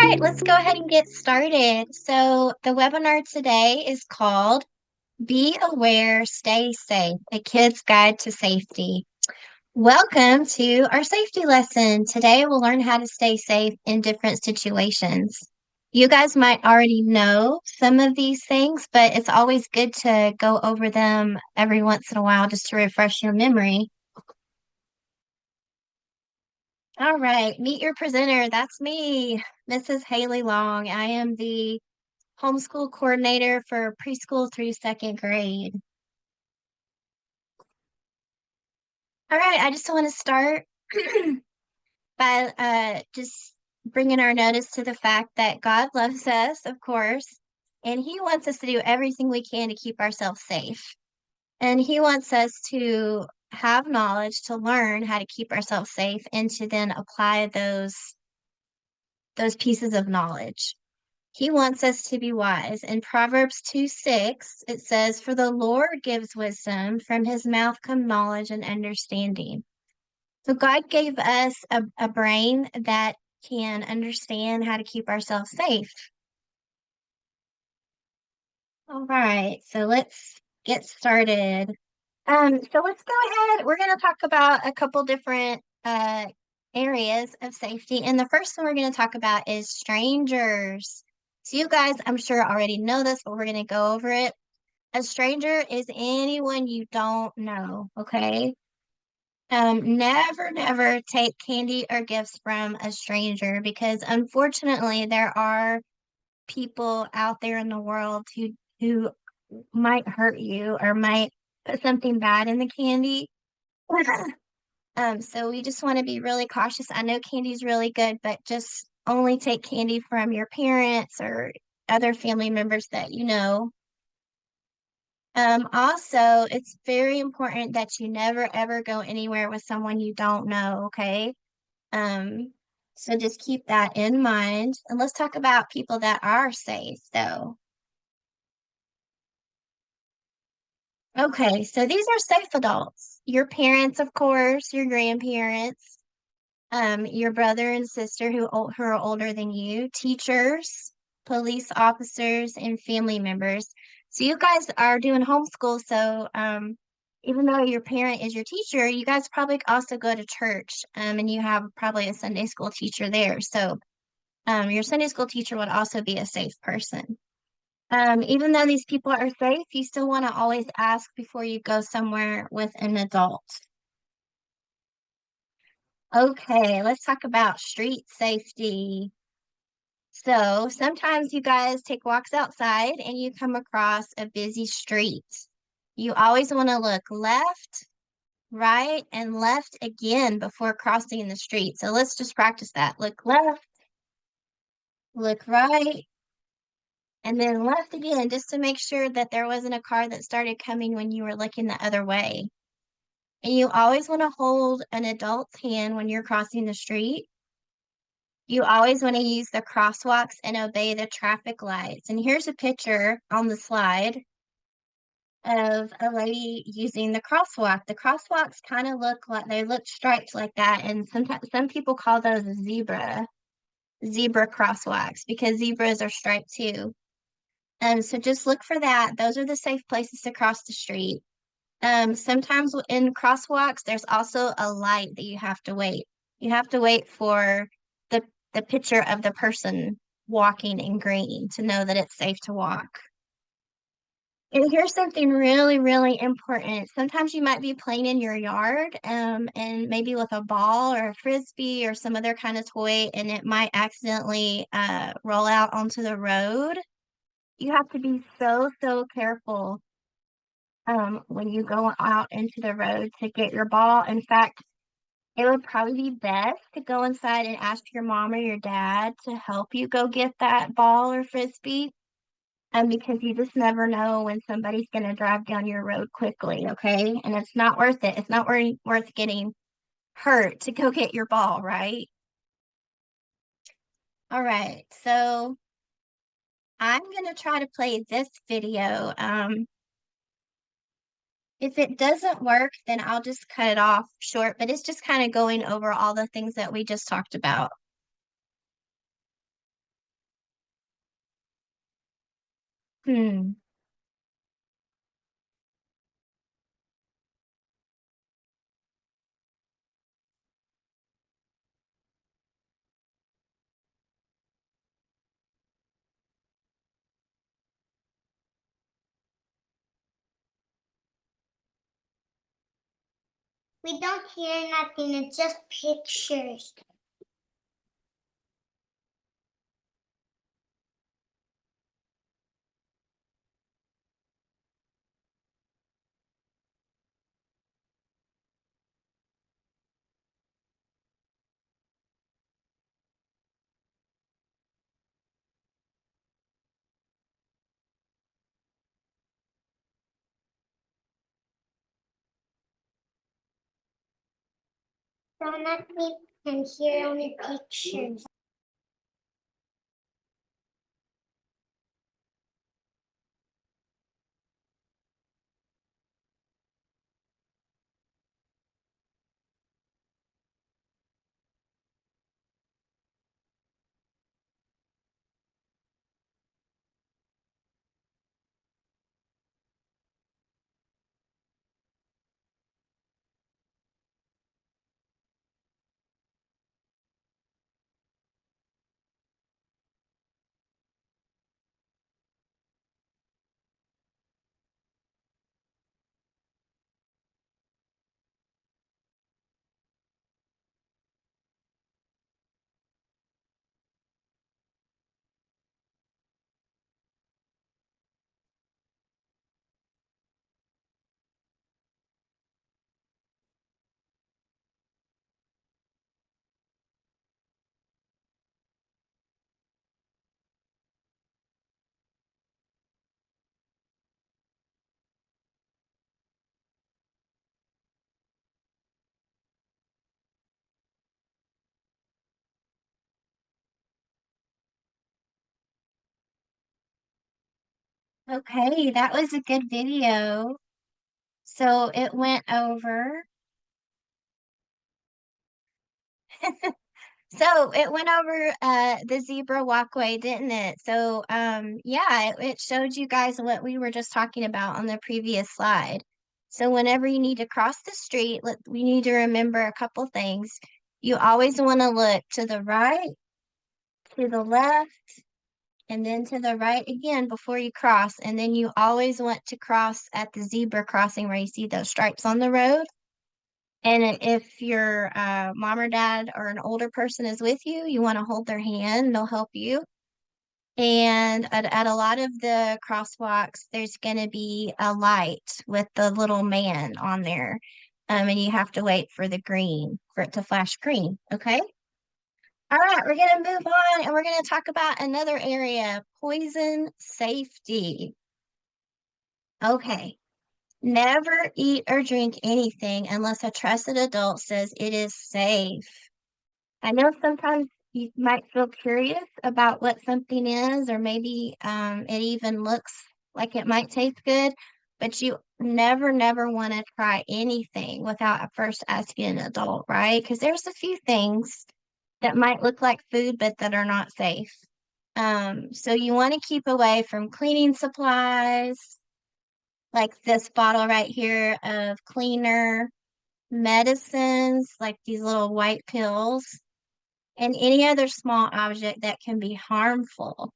right, let's go ahead and get started. So, the webinar today is called Be Aware, Stay Safe, A Kid's Guide to Safety. Welcome to our safety lesson. Today, we'll learn how to stay safe in different situations. You guys might already know some of these things, but it's always good to go over them every once in a while just to refresh your memory. All right, meet your presenter. That's me, Mrs. Haley Long. I am the homeschool coordinator for preschool through second grade. All right, I just want to start by just bringing our notice to the fact that God loves us, of course, and He wants us to do everything we can to keep ourselves safe. And He wants us to have knowledge to learn how to keep ourselves safe and to then apply those pieces of knowledge. He wants us to be wise. In Proverbs 2:6, it says, "For the Lord gives wisdom, from his mouth come knowledge and understanding." So God gave us a brain that can understand how to keep ourselves safe. All right, so let's get started. So let's go ahead. We're going to talk about a couple different areas of safety. And the first one we're going to talk about is strangers. So you guys, I'm sure already know this, but we're going to go over it. A stranger is anyone you don't know, okay? Never take candy or gifts from a stranger because unfortunately there are people out there in the world who might hurt you or might put something bad in the candy. So we just want to be really cautious. I know candy's really good, but just only take candy from your parents or other family members that you know. Also, it's very important that you never ever go anywhere with someone you don't know, okay? Um, so just keep that in mind. And let's talk about people that are safe, though. Okay, so these are safe adults. Your parents, of course, your grandparents, your brother and sister who are older than you, teachers, police officers, and family members. So you guys are doing homeschool, so even though your parent is your teacher, you guys probably also go to church, and you have probably a Sunday school teacher there. So your Sunday school teacher would also be a safe person. Even though these people are safe, you still want to always ask before you go somewhere with an adult. Okay, let's talk about street safety. So sometimes you guys take walks outside and you come across a busy street. You always want to look left, right, and left again before crossing the street. So let's just practice that. Look left, look right, and then left again just to make sure that there wasn't a car that started coming when you were looking the other way. And you always want to hold an adult's hand when you're crossing the street. You always want to use the crosswalks and obey the traffic lights. And here's a picture on the slide of a lady using the crosswalk. The crosswalks kind of look like they look striped like that, and sometimes some people call those zebra crosswalks because zebras are striped too. So just look for that. Those are the safe places to cross the street. Sometimes in crosswalks, there's also a light that you have to wait. You have to wait for the the picture of the person walking in green to know that it's safe to walk. And here's something really, really important. Sometimes you might be playing in your yard, and maybe with a ball or a frisbee or some other kind of toy, and it might accidentally roll out onto the road. You have to be so careful when you go out into the road to get your ball. In fact, it would probably be best to go inside and ask your mom or your dad to help you go get that ball or frisbee. Because you just never know when somebody's going to drive down your road quickly, okay? And it's not worth it. It's not worth getting hurt to go get your ball, right? All right, so I'm going to try to play this video. If it doesn't work, then I'll just cut it off short, but it's just kind of going over all the things that we just talked about. Hmm. We don't hear nothing, it's just pictures. So not we can hear only pictures. Okay, that was a good video. So it went over. So it went over the zebra walkway, didn't it? So yeah, it showed you guys what we were just talking about on the previous slide. So whenever you need to cross the street, we need to remember a couple things. You always want to look to the right, to the left, and then to the right again before you cross. And then you always want to cross at the zebra crossing where you see those stripes on the road. And if your mom or dad or an older person is with you, you want to hold their hand, they'll help you. And at a lot of the crosswalks, there's going to be a light with the little man on there. And you have to wait for the green, for it to flash green. Okay. All right. We're going to move on and we're going to talk about another area, poison safety. Okay. Never eat or drink anything unless a trusted adult says it is safe. I know sometimes you might feel curious about what something is, or maybe it even looks like it might taste good, but you never, never want to try anything without first asking an adult, right? Because there's a few things that might look like food, but that are not safe. So you want to keep away from cleaning supplies, like this bottle right here of cleaner, medicines, like these little white pills and any other small object that can be harmful.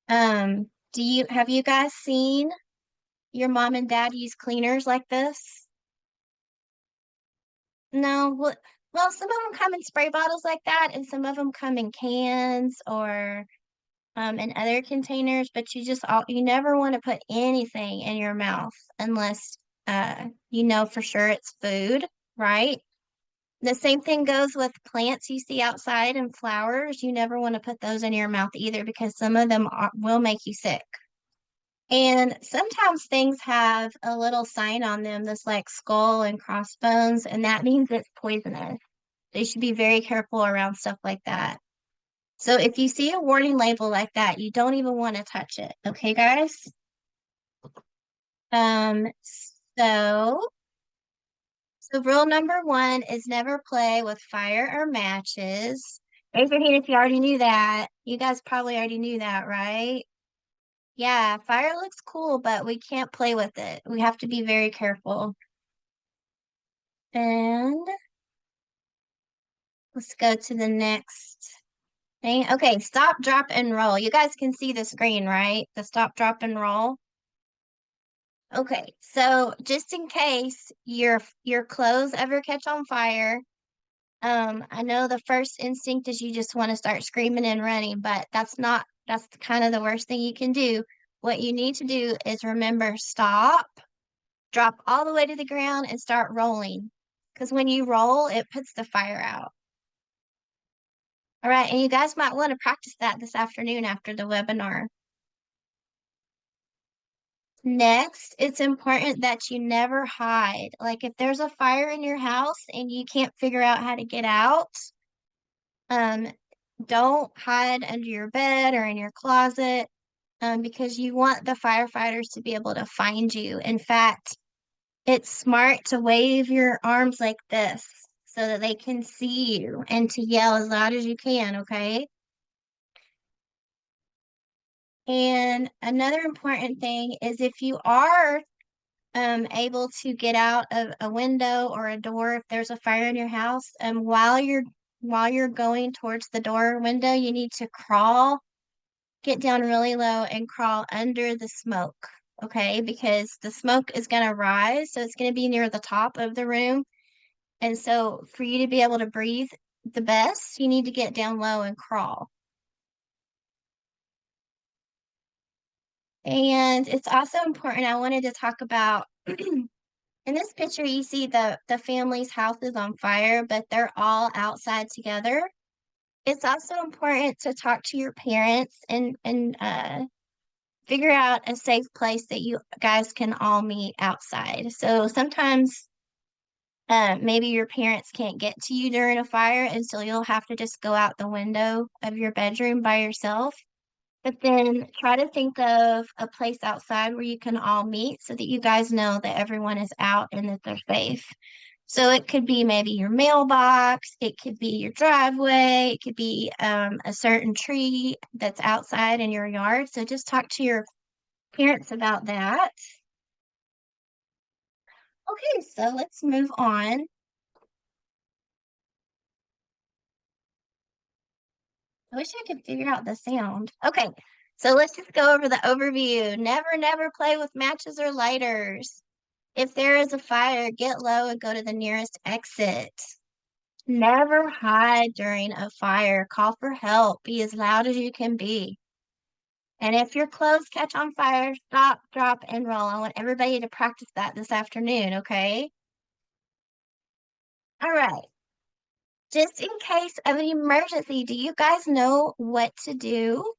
Do you have you guys seen your mom and dad use cleaners like this? No, well, some of them come in spray bottles like that, and some of them come in cans or in other containers, but you never want to put anything in your mouth unless you know for sure it's food, right? The same thing goes with plants you see outside and flowers. You never want to put those in your mouth either because some of them will make you sick. And sometimes things have a little sign on them that's like skull and crossbones, and that means it's poisonous. They should be very careful around stuff like that. So if you see a warning label like that, you don't even want to touch it. Okay, guys? Um, so So rule number one is never play with fire or matches. Raise your hand if you already knew that. You guys probably already knew that, right? Yeah, fire looks cool, but we can't play with it. We have to be very careful. And let's go to the next thing. Okay, stop, drop, and roll. You guys can see the screen, right? The stop, drop, and roll. Okay, so just in case your clothes ever catch on fire, I know the first instinct is you just want to start screaming and running, but that's kind of the worst thing you can do. What you need to do is remember stop, drop all the way to the ground and start rolling. Because when you roll, it puts the fire out. All right, and you guys might want to practice that this afternoon after the webinar. Next, it's important that you never hide. Like if there's a fire in your house and you can't figure out how to get out, um, don't hide under your bed or in your closet, because you want the firefighters to be able to find you. In fact, it's smart to wave your arms like this so that they can see you and to yell as loud as you can, okay? And another important thing is if you are able to get out of a window or a door if there's a fire in your house, while you're going towards the door or window, you need to crawl, get down really low and crawl under the smoke, okay? Because the smoke is going to rise, so it's going to be near the top of the room. And so for you to be able to breathe the best, you need to get down low and crawl. And it's also important, I wanted to talk about in this picture, you see the family's house is on fire, but they're all outside together. It's also important to talk to your parents and figure out a safe place that you guys can all meet outside. So sometimes maybe your parents can't get to you during a fire, and so you'll have to just go out the window of your bedroom by yourself. But then try to think of a place outside where you can all meet so that you guys know that everyone is out and that they're safe. So it could be maybe your mailbox, it could be your driveway, it could be a certain tree that's outside in your yard. So just talk to your parents about that. Okay, so let's move on. I wish I could figure out the sound. Okay, so let's just go over the overview. Never, never play with matches or lighters. If there is a fire, get low and go to the nearest exit. Never hide during a fire. Call for help. Be as loud as you can be. And if your clothes catch on fire, stop, drop, and roll. I want everybody to practice that this afternoon, okay? All right. Just in case of an emergency, do you guys know what to do?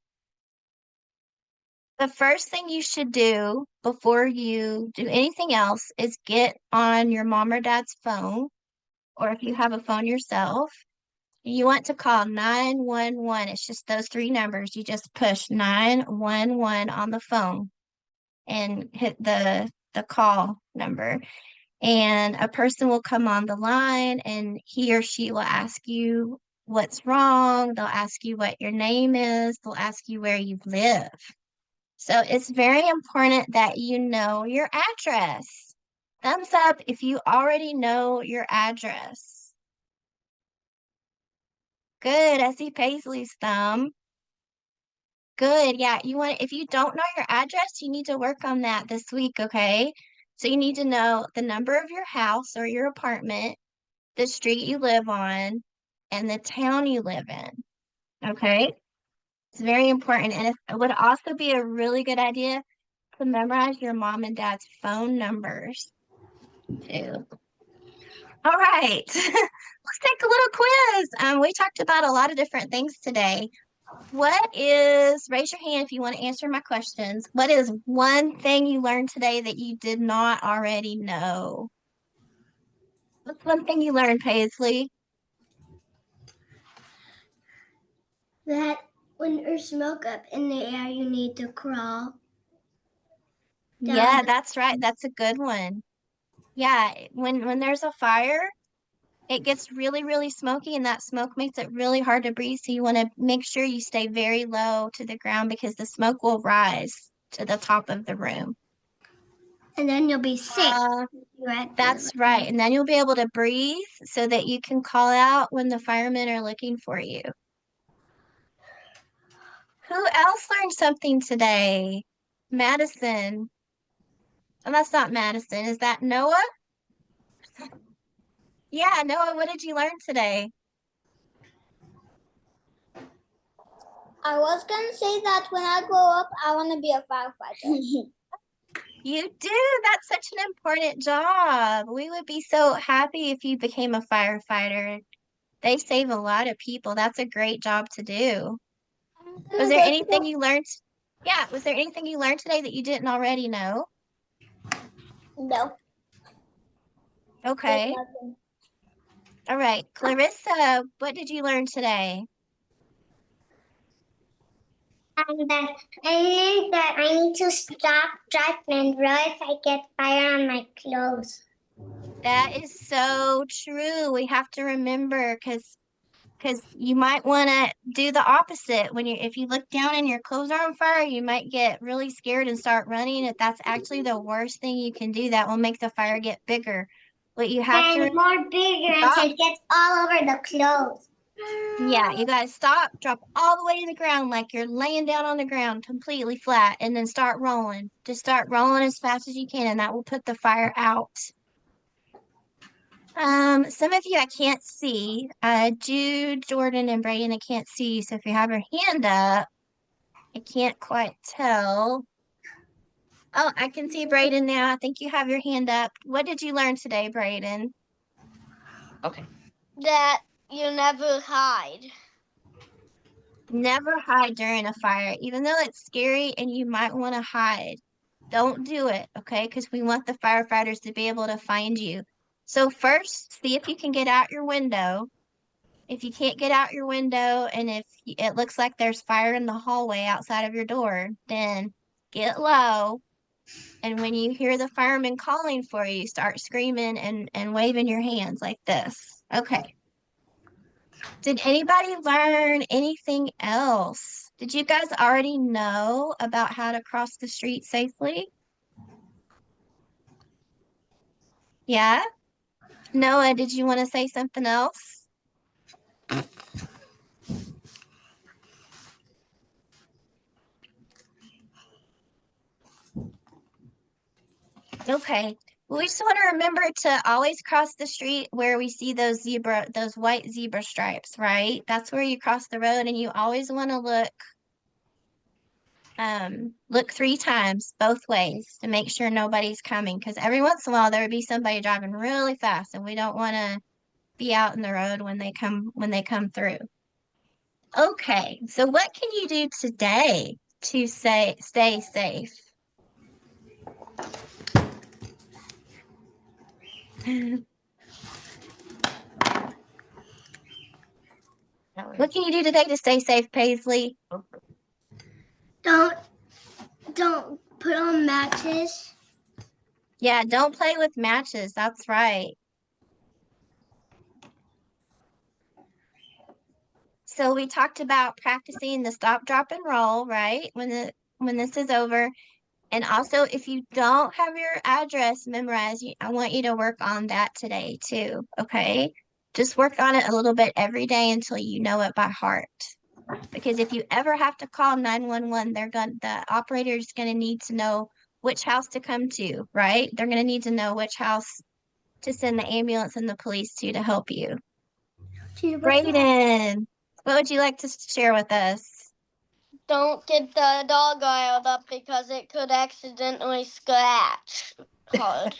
The first thing you should do before you do anything else is get on your mom or dad's phone, or if you have a phone yourself, you want to call 911. It's just those three numbers. You just push 911 on the phone and hit the call number. And a person will come on the line and he or she will ask you what's wrong. They'll ask you what your name is. They'll ask you where you live. So it's very important that you know your address. Thumbs up if you already know your address. Good. I see Paisley's thumb. Good. Yeah, if you don't know your address, you need to work on that this week, okay? So you need to know the number of your house or your apartment, the street you live on, and the town you live in, okay? It's very important. And it would also be a really good idea to memorize your mom and dad's phone numbers too. All right. Let's take a little quiz. We talked about a lot of different things today. Raise your hand if you want to answer my questions. What is one thing you learned today that you did not already know? What's one thing you learned, Paisley? That when there's smoke up in the air, you need to crawl down. Yeah, that's right. That's a good one. Yeah, when there's a fire, it gets really, really smoky, and that smoke makes it really hard to breathe. So you want to make sure you stay very low to the ground because the smoke will rise. to the top of the room. And then you'll be safe. That's right. And then you'll be able to breathe so that you can call out when the firemen are looking for you. Who else learned something today? Madison. Oh, that's not Madison. Is that Noah? Yeah, Noah, what did you learn today? I was gonna say that when I grow up, I want to be a firefighter. You do. That's such an important job. We would be so happy if you became a firefighter. They save a lot of people. That's a great job to do. Was there anything you learned? Yeah, was there anything you learned today that you didn't already know? No. Okay. All right. Clarissa, what did you learn today? That I learned that I need to stop, drive, and roll if I get fire on my clothes. That is so true. We have to remember because you might want to do the opposite. If you look down and your clothes are on fire, you might get really scared and start running. If that's actually the worst thing you can do, that will make the fire get bigger. But you have to more bigger until it gets all over the clothes. Yeah, you gotta stop, drop all the way to the ground like you're laying down on the ground completely flat, and then start rolling. Just start rolling as fast as you can, and that will put the fire out. Some of you I can't see. Jude, Jordan, and Brayden, I can't see. So if you have your hand up, I can't quite tell. Oh, I can see Brayden now. I think you have your hand up. What did you learn today, Brayden? Okay. That you never hide. Never hide during a fire, even though it's scary and you might want to hide. Don't do it, okay? Because we want the firefighters to be able to find you. So first, see if you can get out your window. If you can't get out your window and if it looks like there's fire in the hallway outside of your door, then get low. And when you hear the firemen calling for you, start screaming and waving your hands like this. Okay. Did anybody learn anything else? Did you guys already know about how to cross the street safely? Yeah? Noah, did you want to say something else? Okay. We just want to remember to always cross the street where we see those white zebra stripes, right? That's where you cross the road, and you always want to look 3 times both ways to make sure nobody's coming, because every once in a while there would be somebody driving really fast, and we don't want to be out in the road when they come through. Okay, so what can you do today to stay safe? What can you do today to stay safe, Paisley? Don't put on matches. Yeah, don't play with matches. That's right. So we talked about practicing the stop, drop, and roll, right? When this is over. And also, if you don't have your address memorized, I want you to work on that today too, okay? Just work on it a little bit every day until you know it by heart. Because if you ever have to call 911, the operator's gonna need to know which house to come to, right? They're gonna need to know which house to send the ambulance and the police to help you. Brayden, what would you like to share with us? Don't get the dog riled up because it could accidentally scratch hard.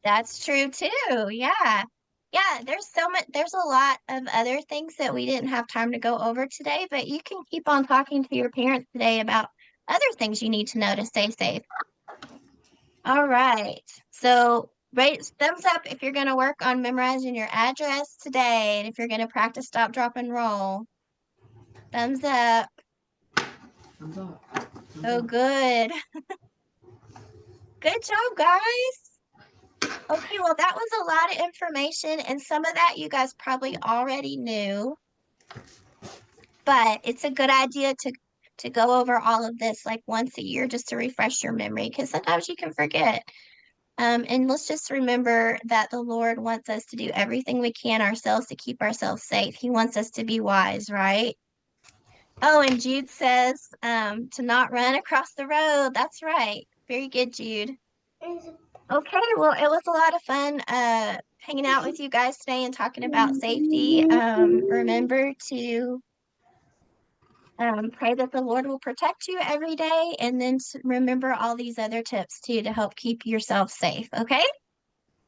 That's true too. Yeah. Yeah, there's a lot of other things that we didn't have time to go over today, but you can keep on talking to your parents today about other things you need to know to stay safe. All right. So, rate thumbs up if you're going to work on memorizing your address today and if you're going to practice stop, drop, and roll. Thumbs up. Thumbs up. Oh, good. Good job, guys. Okay, well, that was a lot of information, and some of that you guys probably already knew, but it's a good idea to to go over all of this like once a year just to refresh your memory because sometimes you can forget. And let's just remember that the Lord wants us to do everything we can ourselves to keep ourselves safe. He wants us to be wise, right? Oh, and Jude says to not run across the road. That's right. Very good, Jude. Okay, well, it was a lot of fun hanging out with you guys today and talking about safety. Remember to pray that the Lord will protect you every day, and then remember all these other tips too to help keep yourself safe. Okay?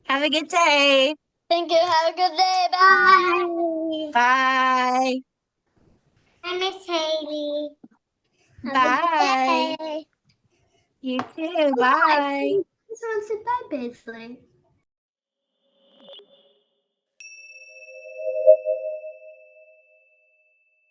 Have a good day. Thank you. Have a good day. Bye. Bye. I miss Haley. Have Bye. a good day. You too. Bye. Just want to say bye, Paisley.